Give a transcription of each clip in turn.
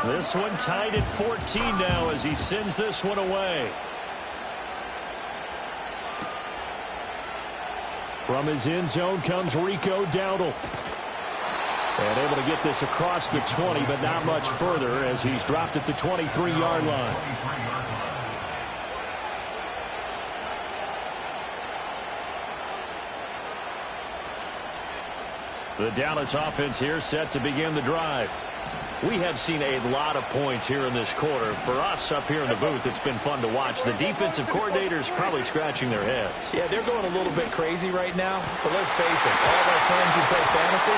This one tied at 14 now as he sends this one away. From his end zone comes Rico Dowdle. And able to get this across the 20, but not much further as he's dropped at the 23-yard line. The Dallas offense here set to begin the drive. We have seen a lot of points here in this quarter. For us up here in the booth, it's been fun to watch. The defensive coordinators probably scratching their heads. Yeah, they're going a little bit crazy right now. But let's face it, all of our friends who play fantasy,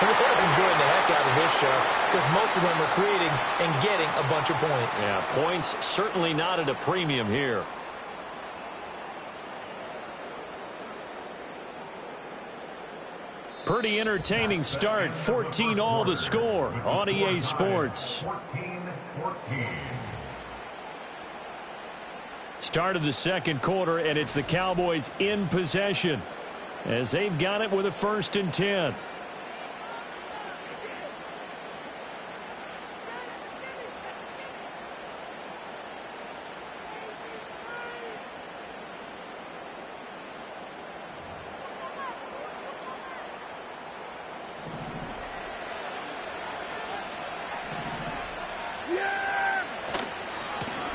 they're enjoying the heck out of this show because most of them are creating and getting a bunch of points. Yeah, points certainly not at a premium here. Pretty entertaining start. 14 all the score on EA Sports. 14-14. Start of the second quarter, and it's the Cowboys in possession as they've got it with a 1st and 10.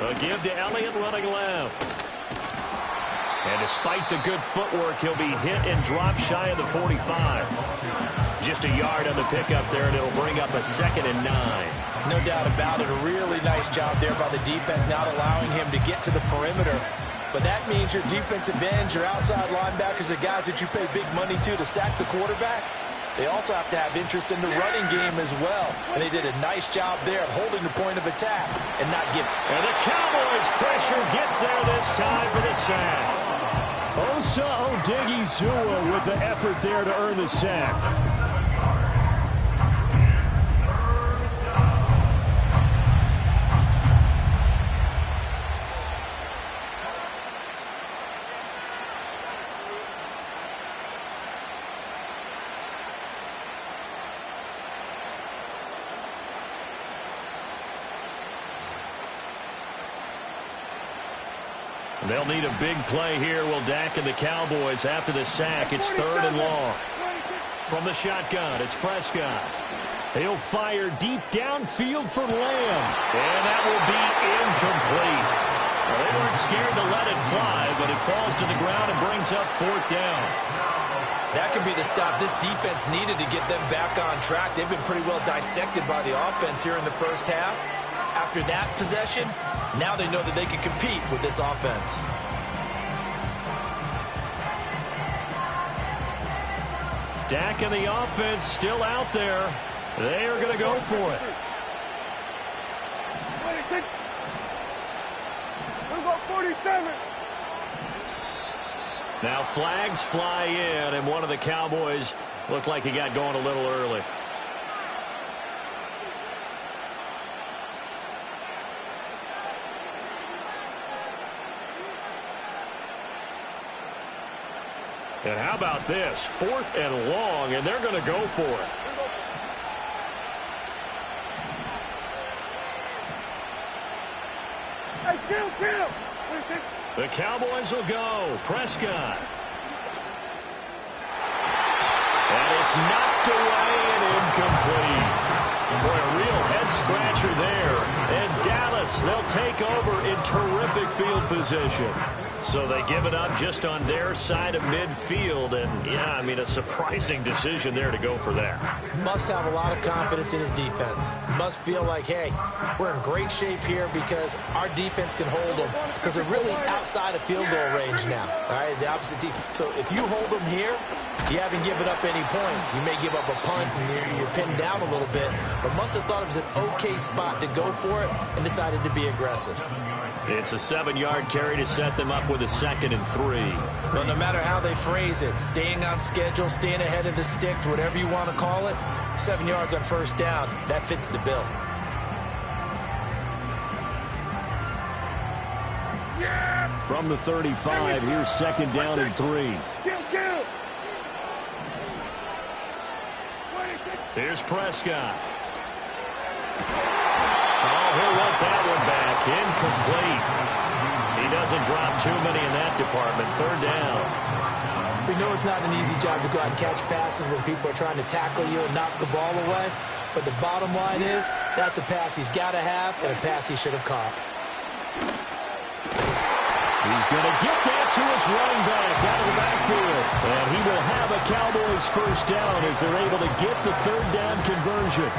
A give to Elliott running left. And despite the good footwork, he'll be hit and dropped shy of the 45. Just a yard on the pickup there, and it'll bring up a 2nd and 9. No doubt about it. A really nice job there by the defense, not allowing him to get to the perimeter. But that means your defensive ends, your outside linebackers, the guys that you pay big money to sack the quarterback, they also have to have interest in the running game as well. And they did a nice job there of holding the point of attack and not giving. And the Cowboys pressure gets there this time for the sack. Osa Odighizuwa with the effort there to earn the sack. They'll need a big play here. Will Dak and the Cowboys after the sack. It's 3rd and long. From the shotgun, it's Prescott. He'll fire deep downfield for Lamb. And that will be incomplete. Well, they weren't scared to let it fly, but it falls to the ground and brings up 4th down. That could be the stop this defense needed to get them back on track. They've been pretty well dissected by the offense here in the first half. After that possession, now they know that they can compete with this offense. Dak and the offense still out there. They are going to go for it. 26. We'll go 47. Now flags fly in, and one of the Cowboys looked like he got going a little early. And how about this? 4th and long, and they're going to go for it. Hey, kill. The Cowboys will go. Prescott. And it's knocked away and incomplete. Boy, a real head-scratcher there. And Dallas, they'll take over in terrific field position. So they give it up just on their side of midfield. And, yeah, I mean, a surprising decision there to go for that. Must have a lot of confidence in his defense. Must feel like, hey, we're in great shape here because our defense can hold them because they're really outside of field goal range now. All right, the opposite team. So if you hold them here, you haven't given up any points. You may give up a punt and you're pinned down a little bit, but must have thought it was an okay spot to go for it and decided to be aggressive. It's a 7-yard carry to set them up with a 2nd and 3. Well, no matter how they phrase it, staying on schedule, staying ahead of the sticks, whatever you want to call it, 7 yards on 1st down, that fits the bill. From the 35, here's 2nd down and 3. Kill. Here's Prescott. complete. He doesn't drop too many in that department. Third down. We know it's not an easy job to go out and catch passes when people are trying to tackle you and knock the ball away. But the bottom line is, that's a pass he's got to have and a pass he should have caught. He's going to get that to his running back out of the backfield. And he will have a Cowboys first down as they're able to get the third down conversion.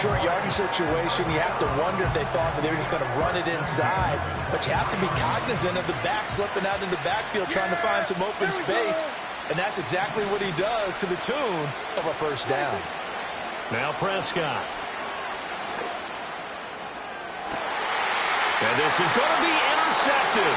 Short yardage situation, you have to wonder if they thought that they were just going to run it inside. But you have to be cognizant of the back slipping out in the backfield trying to find some open space. And that's exactly what he does to the tune of a first down. Now Prescott. And this is going to be intercepted.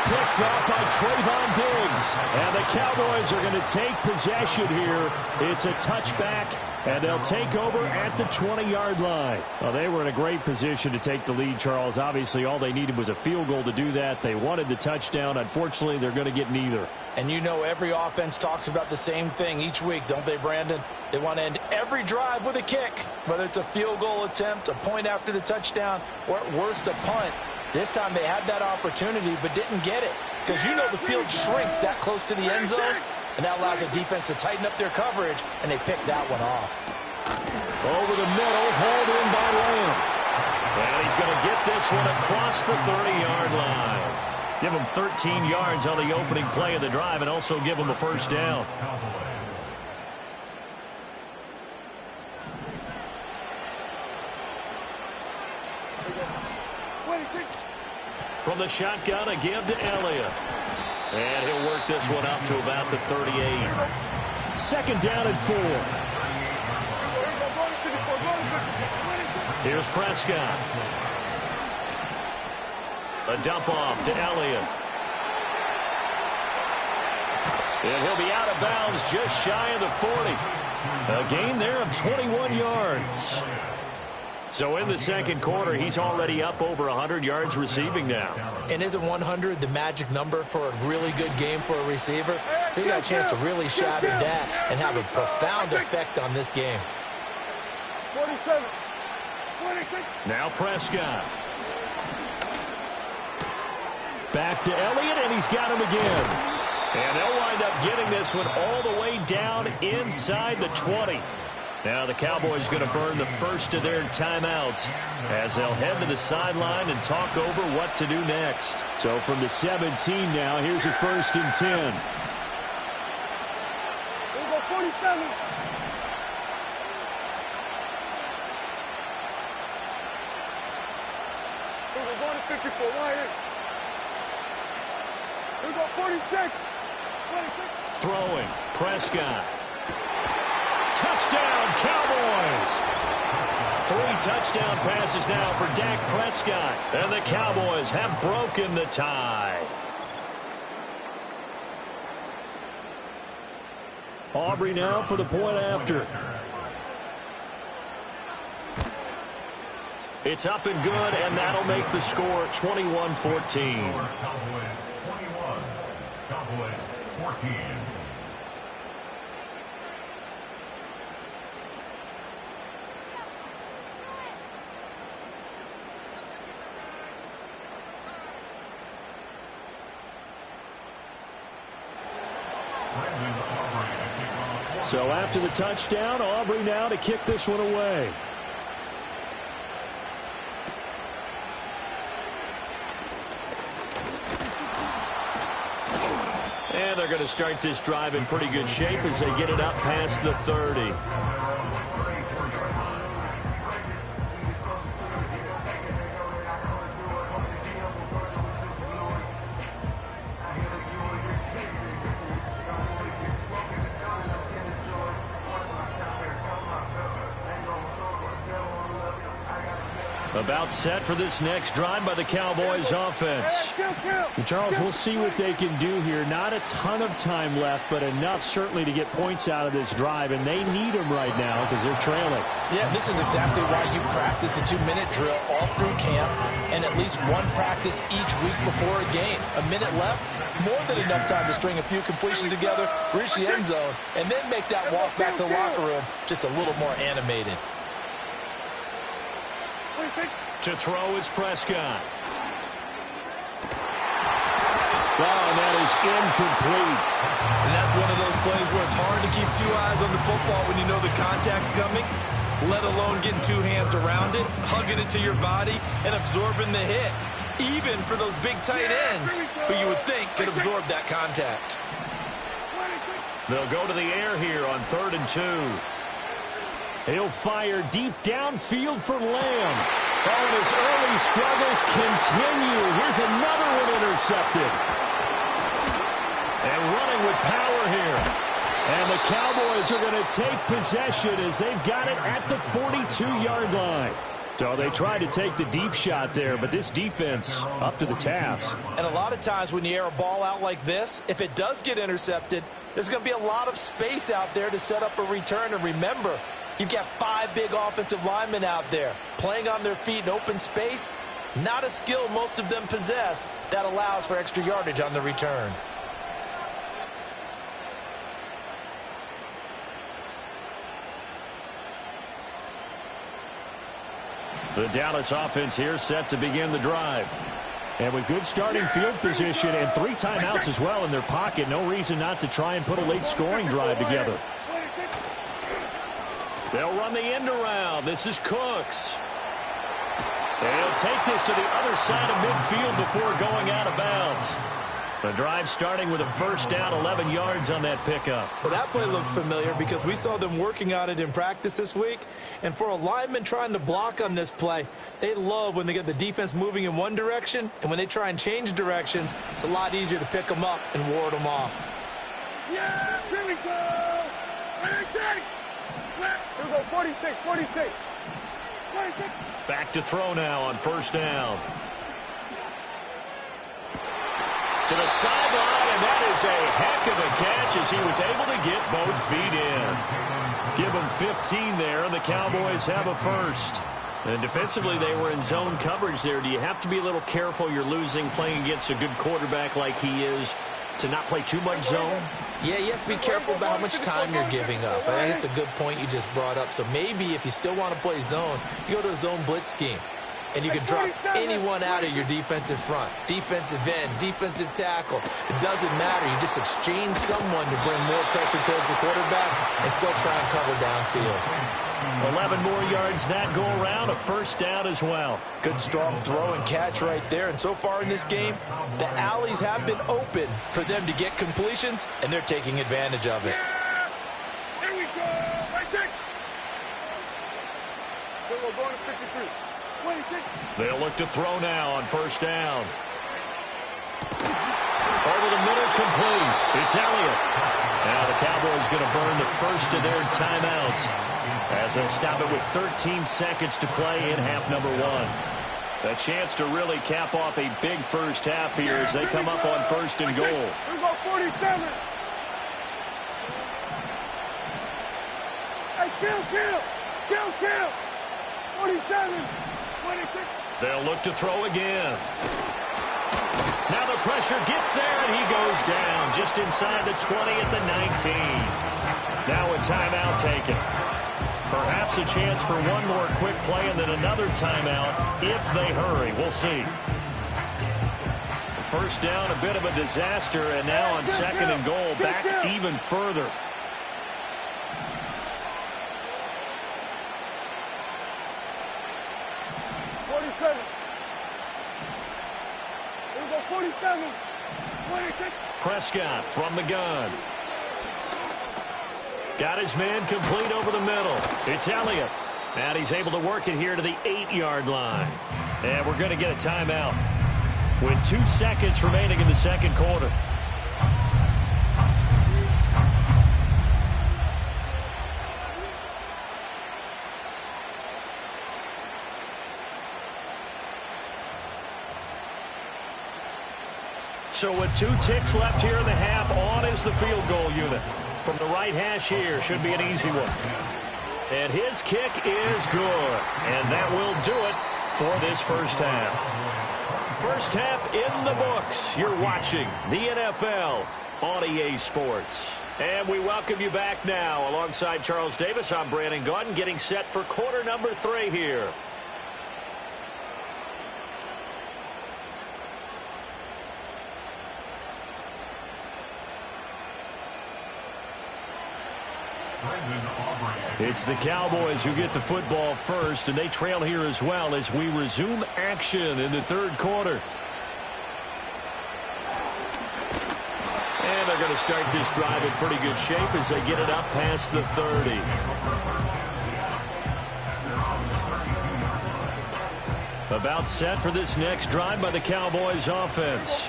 Picked up by Trayvon Diggs. And the Cowboys are going to take possession here. It's a touchback, and they'll take over at the 20-yard line. Well, they were in a great position to take the lead, Charles. Obviously, all they needed was a field goal to do that. They wanted the touchdown. Unfortunately, they're going to get neither. And you know every offense talks about the same thing each week, don't they, Brandon? They want to end every drive with a kick, whether it's a field goal attempt, a point after the touchdown, or at worst a punt. This time they had that opportunity but didn't get it because you know the field shrinks that close to the end zone, and that allows the defense to tighten up their coverage, and they picked that one off. Over the middle, hauled in by Lamb. And he's going to get this one across the 30-yard line. Give him 13 yards on the opening play of the drive and also give him a first down. From the shotgun, a give to Elliott. And he'll work this one up to about the 38. Second down and 4. Here's Prescott. A dump off to Elliott. And he'll be out of bounds just shy of the 40. A gain there of 21 yards. So in the second quarter, he's already up over 100 yards receiving now. And isn't 100 the magic number for a really good game for a receiver? So he got a chance to really shatter that and have a profound effect on this game. 47. 46. Now Prescott. Back to Elliott, and he's got him again. And they'll wind up getting this one all the way down inside the 20. Now the Cowboys going to burn the first of their timeouts as they'll head to the sideline and talk over what to do next. So from the 17 now, here's a 1st and 10. Here we go, 47. Here we go, going to 54, right in. Here we go, 46. 26. Throwing, Prescott. Touchdown, Cowboys! 3 touchdown passes now for Dak Prescott. And the Cowboys have broken the tie. Aubrey now for the point after. It's up and good, and that'll make the score 21-14. Cowboys 21, Cowboys 14. So after the touchdown, Aubrey now to kick this one away. And they're going to start this drive in pretty good shape as they get it up past the 30. About set for this next drive by the Cowboys offense. And Charles, we'll see what they can do here. Not a ton of time left, but enough certainly to get points out of this drive, and they need them right now because they're trailing. Yeah, this is exactly why you practice a 2-minute drill all through camp and at least one practice each week before a game. A minute left, more than enough time to string a few completions together, reach the end zone, and then make that walk back to the locker room just a little more animated. To throw is Prescott. Wow, and that is incomplete. And that's one of those plays where it's hard to keep two eyes on the football when you know the contact's coming, let alone getting two hands around it, hugging it to your body, and absorbing the hit, even for those big tight ends who you would think could absorb that contact. They'll go to the air here on 3rd and 2. He'll fire deep downfield for Lamb. Oh, and his early struggles continue. Here's another one intercepted. And running with power here. And the Cowboys are going to take possession as they've got it at the 42-yard line. So they tried to take the deep shot there, but this defense up to the task. And a lot of times when you air a ball out like this, if it does get intercepted, there's going to be a lot of space out there to set up a return. And remember, you've got 5 big offensive linemen out there playing on their feet in open space. Not a skill most of them possess that allows for extra yardage on the return. The Dallas offense here set to begin the drive. And with good starting field position and 3 timeouts as well in their pocket, no reason not to try and put a late scoring drive together. They'll run the end around. This is Cooks. They'll take this to the other side of midfield before going out of bounds. The drive starting with a first down, 11 yards on that pickup. Well, that play looks familiar because we saw them working on it in practice this week. And for a lineman trying to block on this play, they love when they get the defense moving in one direction. And when they try and change directions, it's a lot easier to pick them up and ward them off. Yeah, here we go. 46. Here we go, 46, 46. 46. Back to throw now on first down. To the sideline, and that is a heck of a catch as he was able to get both feet in. Give him 15 there, and the Cowboys have a first. And defensively, they were in zone coverage there. Do you have to be a little careful? You're losing playing against a good quarterback like he is to not play too much zone? Yeah, you have to be careful about how much time you're giving up. I think it's a good point you just brought up. So maybe if you still want to play zone, you go to a zone blitz scheme. And you can drop anyone out of your defensive front. Defensive end, defensive tackle. It doesn't matter. You just exchange someone to bring more pressure towards the quarterback and still try and cover downfield. 11 more yards that go around. A first down as well. Good strong throw and catch right there. And so far in this game, the alleys have been open for them to get completions, and they're taking advantage of it. Here we go. Right there. We're going to 53. 26. They'll look to throw now on first down. Over the middle, complete. It's Elliott. Now the Cowboys going to burn the first of their timeouts as they'll stop it with 13 seconds to play in half number 1. A chance to really cap off a big first half here as they come up on first and goal. Here we go, 47. Hey, kill. 47. 26. They'll look to throw again. Now the pressure gets there, and he goes down just inside the 20 at the 19. Now a timeout taken. Perhaps a chance for one more quick play and then another timeout if they hurry. We'll see. First down, a bit of a disaster, and now on second and goal, back even further. Prescott from the gun. Got his man complete over the middle. It's Elliott. And he's able to work it here to the 8-yard line. And we're going to get a timeout with 2 seconds remaining in the second quarter. So with 2 ticks left here in the half, on is the field goal unit. From the right hash here, should be an easy one. And his kick is good. And that will do it for this first half. First half in the books. You're watching the NFL on EA Sports. And we welcome you back now. Alongside Charles Davis, I'm Brandon Gaudin, getting set for quarter number 3 here. It's the Cowboys who get the football first, and they trail here as well as we resume action in the third quarter. And they're going to start this drive in pretty good shape as they get it up past the 30. About set for this next drive by the Cowboys offense.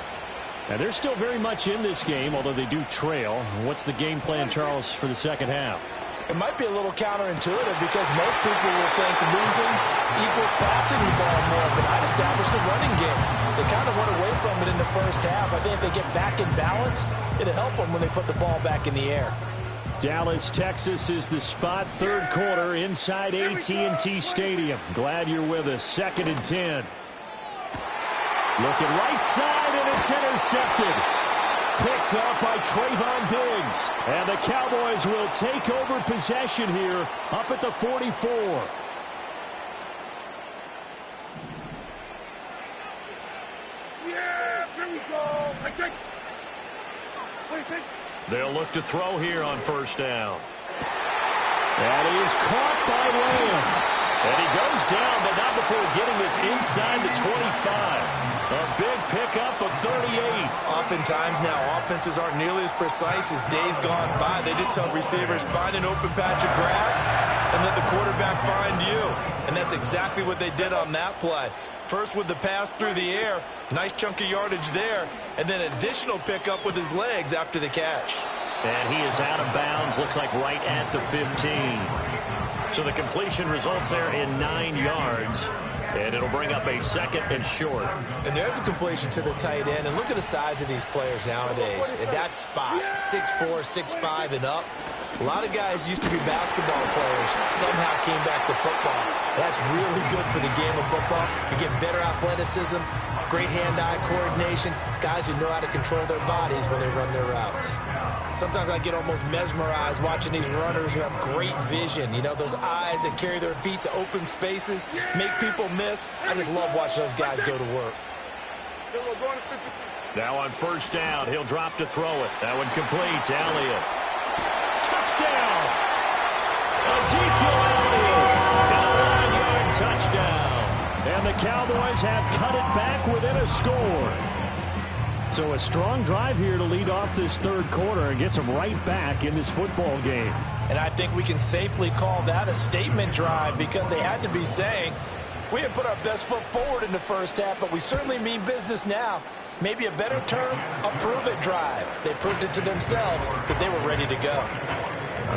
And they're still very much in this game, although they do trail. What's the game plan, Charles, for the second half? It might be a little counterintuitive because most people will think losing equals passing the ball more, but I'd establish the running game. They kind of went away from it in the first half. I think if they get back in balance, it'll help them when they put the ball back in the air. Dallas, Texas is the spot. Third quarter inside AT&T Stadium. Glad you're with us. 2nd and 10. Looking right side, and it's intercepted. Picked up by Trayvon Diggs. And the Cowboys will take over possession here up at the 44. Yeah, here we go. I take. They'll look to throw here on first down. And he is caught by Lamb. And he goes down, but not before getting this inside the 25. A big pickup of 38. Oftentimes now, offenses aren't nearly as precise as days gone by. They just tell receivers, find an open patch of grass and let the quarterback find you. And that's exactly what they did on that play. First with the pass through the air, nice chunk of yardage there, and then additional pickup with his legs after the catch. And he is out of bounds, looks like right at the 15. So the completion results there in 9 yards. And it'll bring up a 2nd and short. And there's a completion to the tight end. And look at the size of these players nowadays. At that spot, 6'4", 6'5", and up. A lot of guys used to be basketball players, somehow came back to football. That's really good for the game of football. You get better athleticism, great hand-eye coordination, guys who know how to control their bodies when they run their routes. Sometimes I get almost mesmerized watching these runners who have great vision. You know, those eyes that carry their feet to open spaces, make people miss. I just love watching those guys go to work. Now on first down, he'll drop to throw it. That one complete to Elliott. Touchdown! Ezekiel Elliott! And a 9-yard touchdown. And the Cowboys have cut it back within a score. So a strong drive here to lead off this third quarter and gets them right back in this football game. And I think we can safely call that a statement drive because they had to be saying, we didn't put our best foot forward in the first half, but we certainly mean business now. Maybe a better term, a prove-it drive. They proved it to themselves that they were ready to go.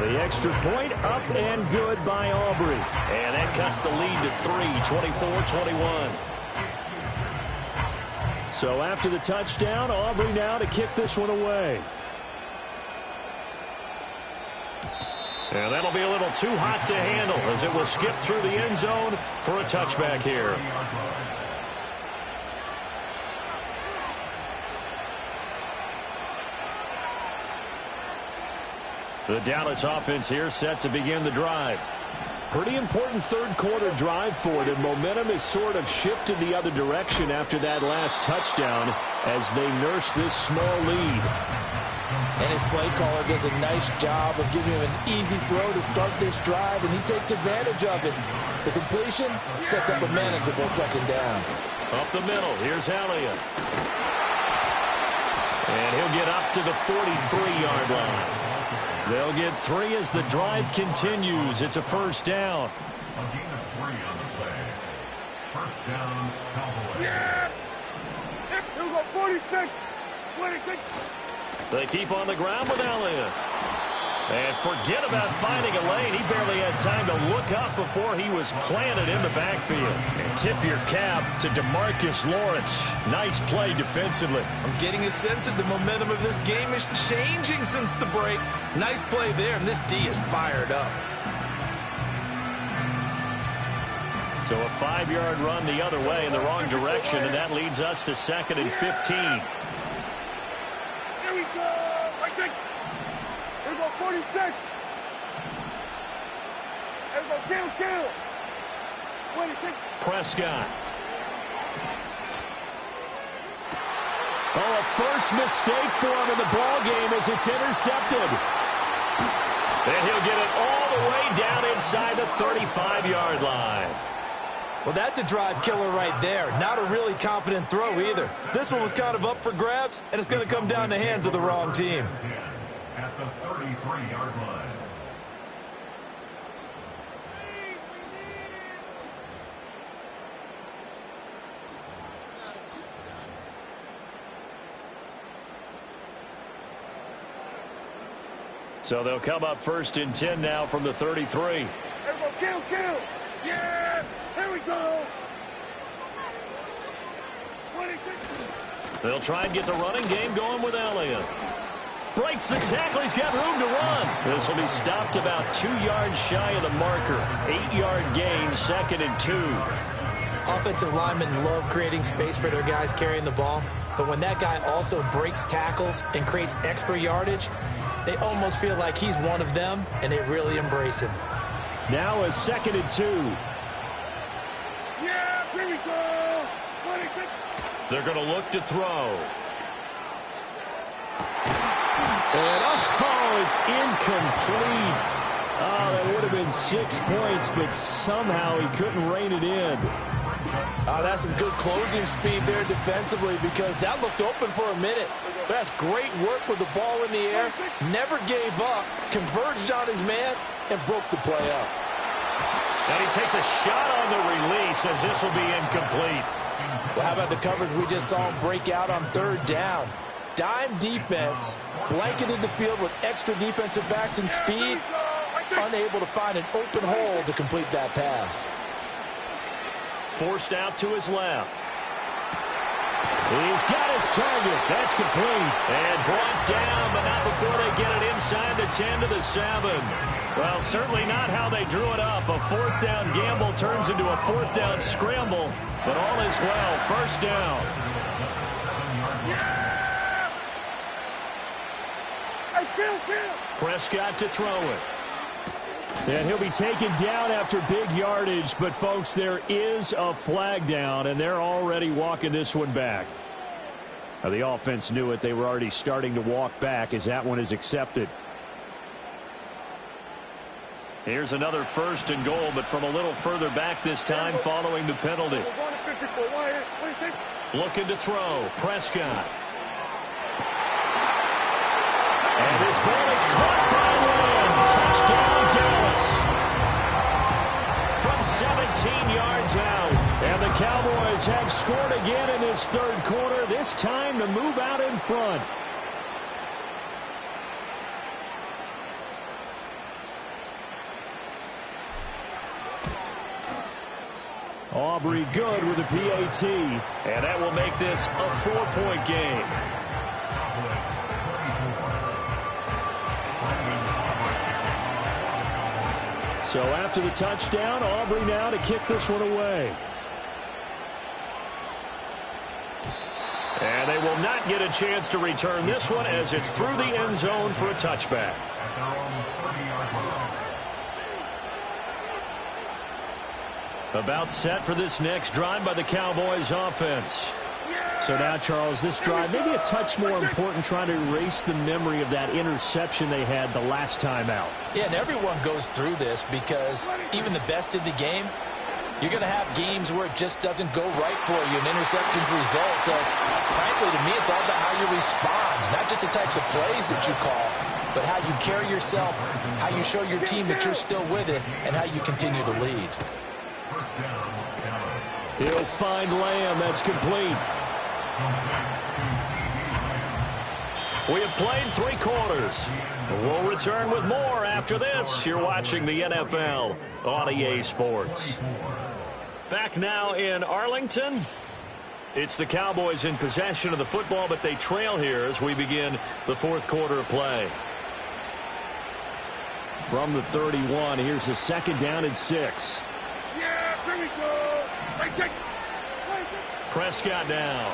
The extra point up and good by Aubrey. And that cuts the lead to 3, 24-21. So after the touchdown, Aubrey now to kick this one away. And that'll be a little too hot to handle as it will skip through the end zone for a touchback here. The Dallas offense here set to begin the drive. Pretty important third quarter drive for them. Momentum has sort of shifted the other direction after that last touchdown as they nurse this small lead. And his play caller does a nice job of giving him an easy throw to start this drive, and he takes advantage of it. The completion sets up a manageable 2nd down. Up the middle, here's Elliott. And he'll get up to the 43-yard line. They'll get 3 as the drive continues. It's a first down. A gain of 3 on the play. First down, Cowboys. Yeah! Here we go, 46, 26. They keep on the ground with Elliott. And forget about finding a lane. He barely had time to look up before he was planted in the backfield. And tip your cap to DeMarcus Lawrence. Nice play defensively. I'm getting a sense that the momentum of this game is changing since the break. Nice play there, and this D is fired up. So a 5-yard run the other way in the wrong direction, and that leads us to 2nd and 15. Here we go. Right take. Here we go, 46. Here we go, kill. 26. Prescott. Oh, a first mistake for him in the ball game as it's intercepted. And he'll get it all the way down inside the 35-yard line. Well, that's a drive killer right there. Not a really confident throw either. This one was kind of up for grabs, and it's going to come down the hands of the wrong team. At the 33-yard line. So they'll come up 1st and 10 now from the 33. Everyone, kill. Yeah, here we go. 26. They'll try and get the running game going with Elliott. Breaks the tackle. He's got room to run. This will be stopped about 2 yards shy of the marker. 8-yard gain, 2nd and 2. Offensive linemen love creating space for their guys carrying the ball, but when that guy also breaks tackles and creates extra yardage, they almost feel like he's one of them, and they really embrace him. Now a 2nd and 2. Yeah, here we go. 26. They're going to look to throw. And, it's incomplete. Oh, that would have been 6 points, but somehow he couldn't rein it in. That's some good closing speed there defensively, because that looked open for a minute. That's great work with the ball in the air. Never gave up, converged on his man, and broke the play up. And he takes a shot on the release as this will be incomplete. Well, how about the coverage we just saw him break out on 3rd down? Dime defense, blanketed the field with extra defensive backs and speed, unable to find an open hole to complete that pass. Forced out to his left. He's got his target. That's complete. And brought down, but not before they get it inside the 10 to the 7. Well, certainly not how they drew it up. A 4th down gamble turns into a 4th down scramble, but all is well. 1st down. Prescott to throw it. And he'll be taken down after big yardage, but, folks, there is a flag down, and they're already walking this one back. Now, the offense knew it. They were already starting to walk back as that one is accepted. Here's another 1st and goal, but from a little further back this time following the penalty. Looking to throw. Prescott. And this ball is caught by Lamb. Touchdown, Dallas. From 17 yards out. And the Cowboys have scored again in this 3rd quarter, this time to move out in front. Aubrey good with a PAT. And that will make this a 4-point game. So after the touchdown, Aubrey now to kick this one away. And they will not get a chance to return this one as it's through the end zone for a touchback. About set for this next drive by the Cowboys offense. So now, Charles, this drive maybe a touch more important, trying to erase the memory of that interception they had the last time out. Yeah, and everyone goes through this because even the best in the game, you're going to have games where it just doesn't go right for you, and interceptions result. So, frankly, to me, it's all about how you respond, not just the types of plays that you call, but how you carry yourself, how you show your team that you're still with it, and how you continue to lead. He'll find Lamb. That's complete. We have played 3 quarters. We'll return with more after this. You're watching the NFL on EA Sports. Back now in Arlington. It's the Cowboys in possession of the football, but they trail here as we begin the 4th quarter of play. From the 31, here's the 2nd down and 6. Yeah, here we go. Prescott now.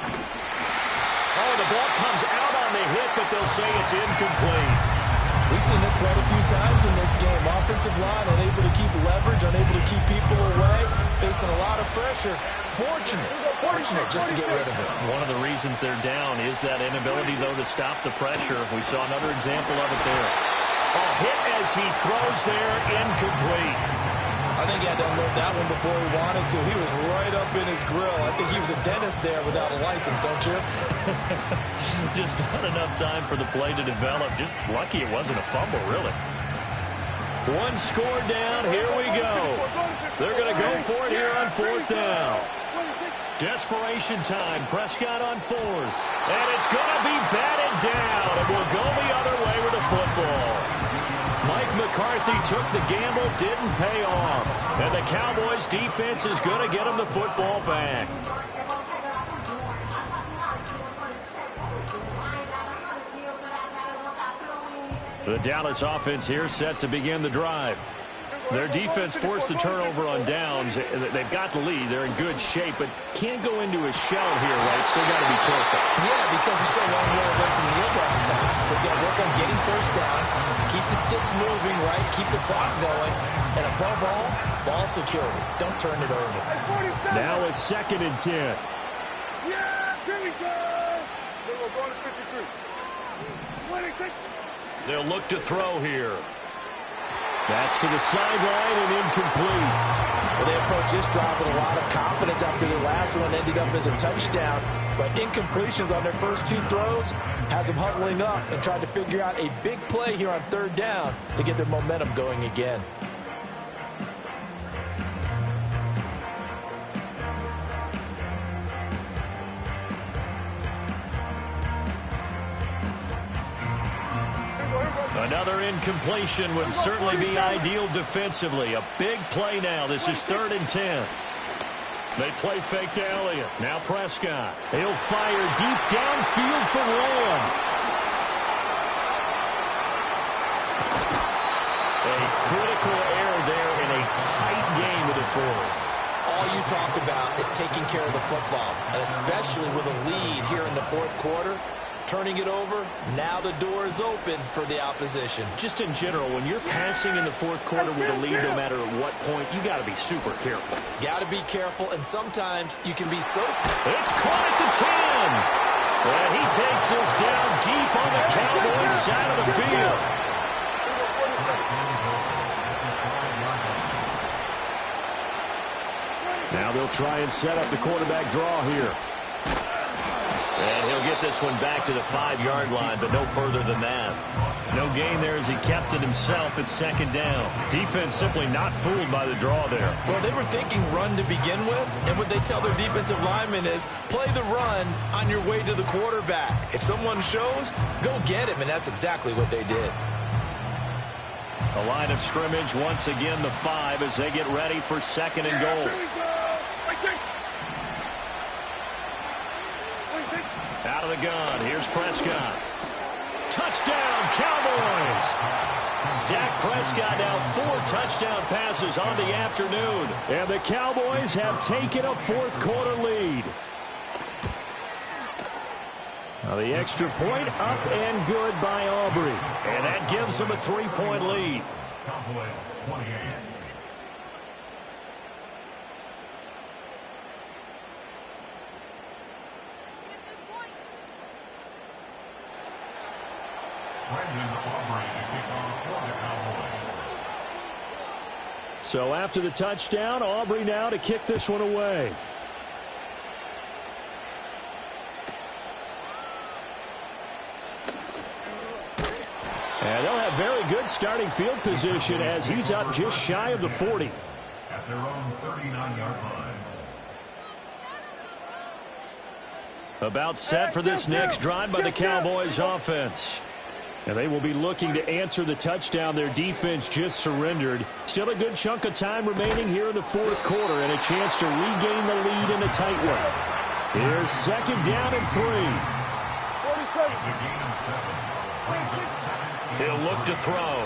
Oh, the ball comes out on the hit, but they'll say it's incomplete. We've seen this quite a few times in this game. Offensive line unable to keep leverage, unable to keep people away, facing a lot of pressure. Fortunate just to get rid of it. One of the reasons they're down is that inability, though, to stop the pressure. We saw another example of it there. A hit as he throws there, incomplete. I think he had to unload that one before he wanted to. He was right up in his grill. I think he was a dentist there without a license, don't you? Just not enough time for the play to develop. Just lucky it wasn't a fumble, really. One score down. Here we go. They're going to go for it here on fourth down. Desperation time. Prescott on fourth. And it's going to be batted down. It will go the other way with the football. Mike McCarthy took the gamble, didn't pay off. And the Cowboys defense is going to get him the football back. The Dallas offense here set to begin the drive. Their defense forced the turnover on downs. They've got the lead. They're in good shape, but can't go into a shell here, right? Still got to be careful. Yeah, because he's so long way away from kneel down time. So you got to work on getting first downs, keep the sticks moving, right? Keep the clock going. And above all, ball security. Don't turn it over. Now it's 2nd and 10. Yeah, here we go. We're going to 53. They'll look to throw here. That's to the sideline and incomplete. Well, they approached this drive with a lot of confidence after the last one ended up as a touchdown. But incompletions on their first 2 throws has them huddling up and trying to figure out a big play here on 3rd down to get their momentum going again. Another incompletion would certainly be ideal defensively. A big play now. This is 3rd and 10. They play fake to Elliott. Now Prescott. He'll fire deep downfield for Lamb. A critical error there in a tight game of the 4th. All you talk about is taking care of the football, and especially with a lead here in the 4th quarter. Turning it over, now the door is open for the opposition. Just in general, when you're passing in the 4th quarter with a lead, no matter at what point, you got to be super careful. Got to be careful, and sometimes you can be so... It's caught at the 10. And he takes this down deep on the Cowboys side of the field. Now they'll try and set up the quarterback draw here. And he'll get this one back to the 5-yard line, but no further than that. No gain there as he kept it himself at 2nd down. Defense simply not fooled by the draw there. Well, they were thinking run to begin with, and what they tell their defensive linemen is play the run on your way to the quarterback. If someone shows, go get him, and that's exactly what they did. A line of scrimmage, once again the 5 as they get ready for 2nd and goal. Out of the gun, here's Prescott. Touchdown, Cowboys! Dak Prescott now 4 touchdown passes on the afternoon. And the Cowboys have taken a 4th quarter lead. Now the extra point up and good by Aubrey. And that gives them a 3-point lead. Cowboys 28. So after the touchdown, Aubrey now to kick this one away. And they'll have very good starting field position as he's up just shy of the 40. At their own 39-yard line. About set for this next drive by the Cowboys offense. And they will be looking to answer the touchdown their defense just surrendered. Still a good chunk of time remaining here in the 4th quarter and a chance to regain the lead in a tight one. Here's 2nd down and 3. He'll look to throw.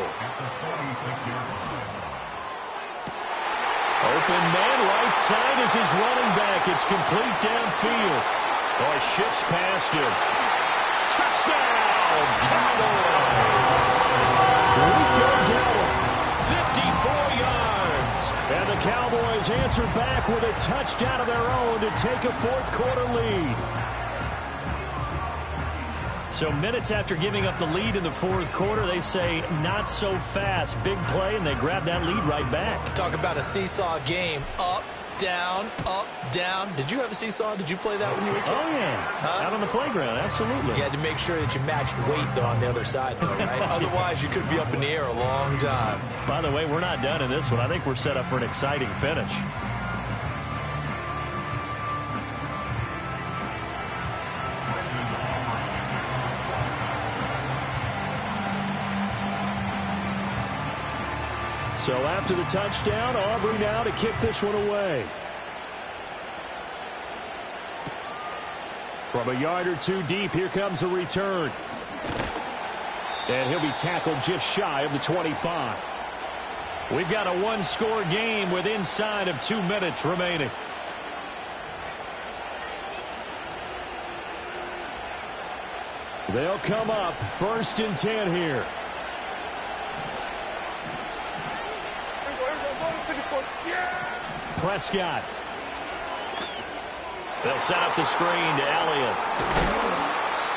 Open man right side is his running back. It's complete downfield. Oh, shifts past him. Touchdown! Cowboys! Rico Dowdle, 54 yards. And the Cowboys answer back with a touchdown of their own to take a 4th quarter lead. So minutes after giving up the lead in the fourth quarter, they say not so fast. Big play, and they grab that lead right back. Talk about a seesaw game. Up, down, up, down. Did you have a seesaw? Did you play that when you were a kid? Oh, yeah. Out on the playground, absolutely. You had to make sure that you matched weight, though, on the other side, though, right? Otherwise, you could be up in the air a long time. By the way, we're not done in this one. I think we're set up for an exciting finish. So after the touchdown, Aubrey now to kick this one away. From a yard or two deep, here comes a return. And he'll be tackled just shy of the 25. We've got a one-score game with inside of 2 minutes remaining. They'll come up 1st and 10 here. Prescott. They'll set up the screen to Elliott.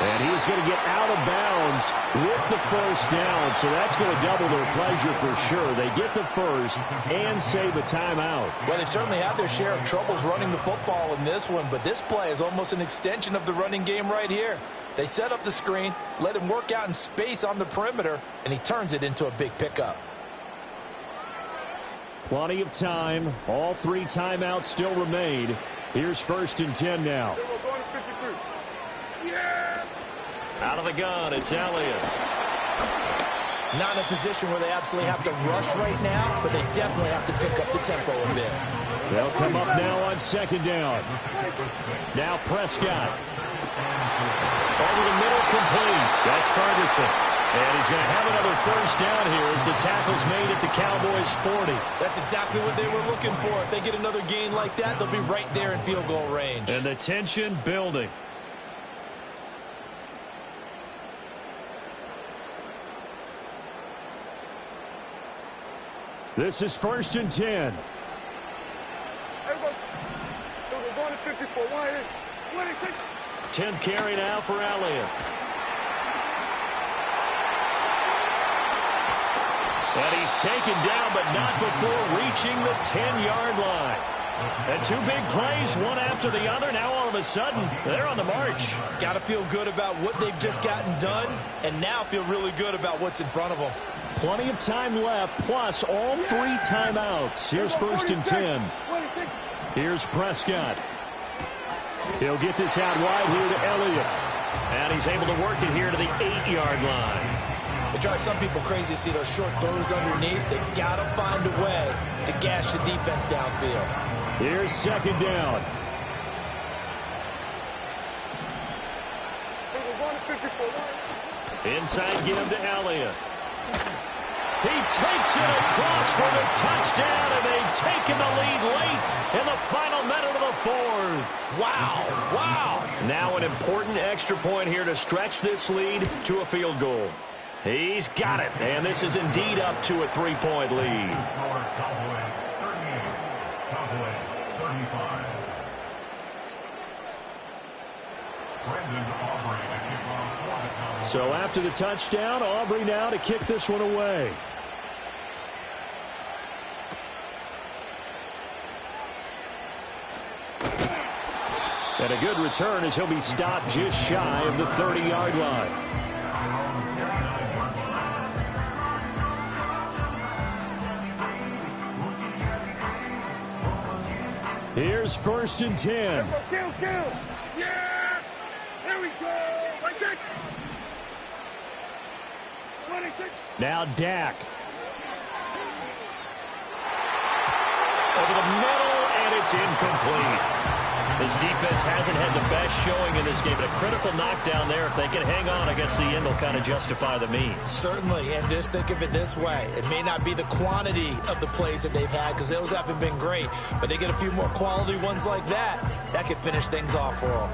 And he is going to get out of bounds with the first down, so that's going to double their pleasure for sure. They get the first and save a timeout. Well, they've certainly had their share of troubles running the football in this one, but this play is almost an extension of the running game right here. They set up the screen, let him work out in space on the perimeter, and he turns it into a big pickup. Plenty of time. All 3 timeouts still remain. Here's 1st and 10 now. Out of the gun, it's Elliott. Not in a position where they absolutely have to rush right now, but they definitely have to pick up the tempo a bit. They'll come up now on 2nd down. Now Prescott. Over the middle, complete. That's Ferguson. And he's going to have another first down here as the tackle's made at the Cowboys' 40. That's exactly what they were looking for. If they get another gain like that, they'll be right there in field goal range. And the tension building. This is 1st and 10. 10th carry now for Elliott. And he's taken down, but not before reaching the 10-yard line. And 2 big plays, one after the other. Now all of a sudden, they're on the march. Got to feel good about what they've just gotten done, and now feel really good about what's in front of them. Plenty of time left, plus all 3 timeouts. Here's 1st and 10. Here's Prescott. He'll get this out wide here to Elliott. And he's able to work it here to the 8-yard line. It drives some people crazy to see those short throws underneath. They got to find a way to gash the defense downfield. Here's 2nd down. Inside give to Elliott. He takes it across for the touchdown, and they've taken the lead late in the final minute of the 4th. Wow, wow. Now an important extra point here to stretch this lead to a field goal. He's got it, and this is indeed up to a 3-point lead. Cowboys 38, Cowboys 35. Brendan Aubrey to kick off for the Cowboys. So after the touchdown, Aubrey now to kick this one away. And a good return as he'll be stopped just shy of the 30-yard line. Here's 1st and 10. Kill. Yeah! Here we go! Like that! 26. Now Dak. Over the middle, and it's incomplete. This defense hasn't had the best showing in this game, but a critical knockdown there. If they can hang on, I guess the end will kind of justify the means. Certainly, and just think of it this way. It may not be the quantity of the plays that they've had, because those haven't been great, but they get a few more quality ones like that, that could finish things off for them.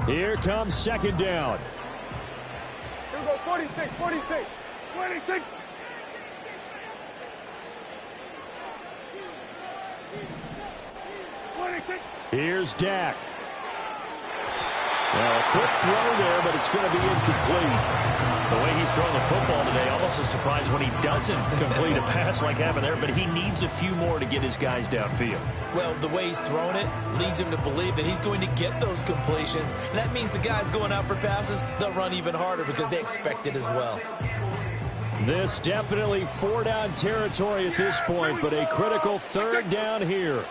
Here comes 2nd down. Here we go, 46. 26. Here's Dak. Well, a quick throw there, but it's going to be incomplete. The way he's throwing the football today, almost a surprise when he doesn't complete a pass like happened there, but he needs a few more to get his guys downfield. Well, the way he's thrown it leads him to believe that he's going to get those completions, and that means the guys going out for passes, they'll run even harder because they expect it as well. This definitely four-down territory at this point, but a critical third down here.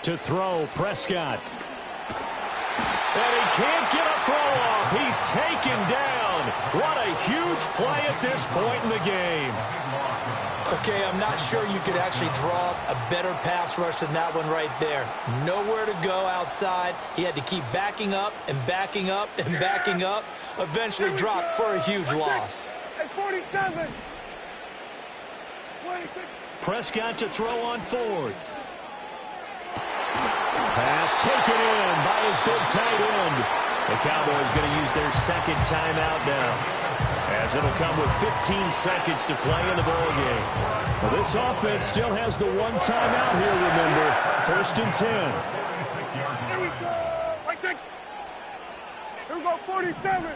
To throw, Prescott. And he can't get a throw off. He's taken down. What a huge play at this point in the game. Okay, I'm not sure you could actually draw a better pass rush than that one right there. Nowhere to go outside. He had to keep backing up and backing up and backing up. Eventually dropped for a huge loss. 47. Prescott to throw on fourth. Pass taken in by his big tight end. The Cowboys going to use their second timeout now, as it'll come with 15 seconds to play in the ball game. Well, this offense still has the one timeout here, remember. 1st and 10. Here we go. Right check. Here we go, 47.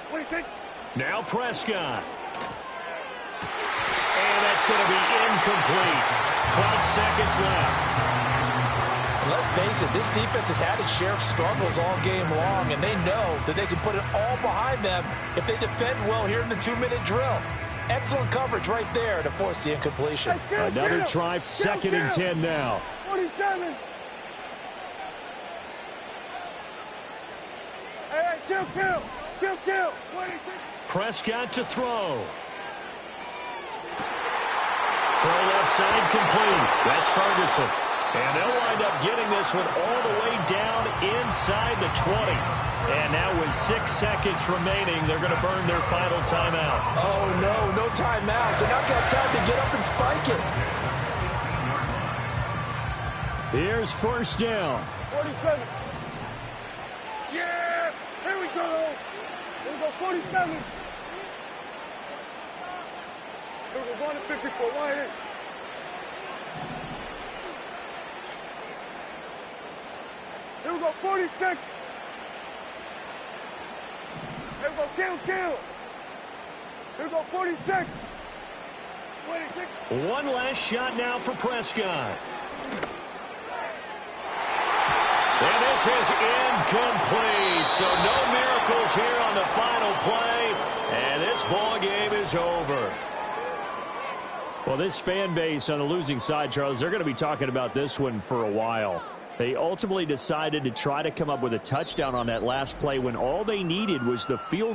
26. Now Prescott. And that's going to be incomplete. 12 seconds left. Let's face it, this defense has had its share of struggles all game long, and they know that they can put it all behind them if they defend well here in the 2-minute drill. Excellent coverage right there to force the incompletion. Another try, 2nd and 10 now. 47. Hey, kill. 26. Prescott to throw. Throw left side complete. That's Ferguson. And they'll wind up getting this one all the way down inside the 20. And now with 6 seconds remaining, they're going to burn their final timeout. Oh, no timeouts. They're not going to have time to get up and spike it. Here's 1st down. 47. Yeah! Here we go! Here we go, 47. Here we go, going to 54. Why here? Here we go, 46. Here we go, kill. Here we go, 46. 26. One last shot now for Prescott. And this is incomplete. So no miracles here on the final play. And this ball game is over. Well, this fan base on the losing side, Charles, they're going to be talking about this one for a while. They ultimately decided to try to come up with a touchdown on that last play when all they needed was the field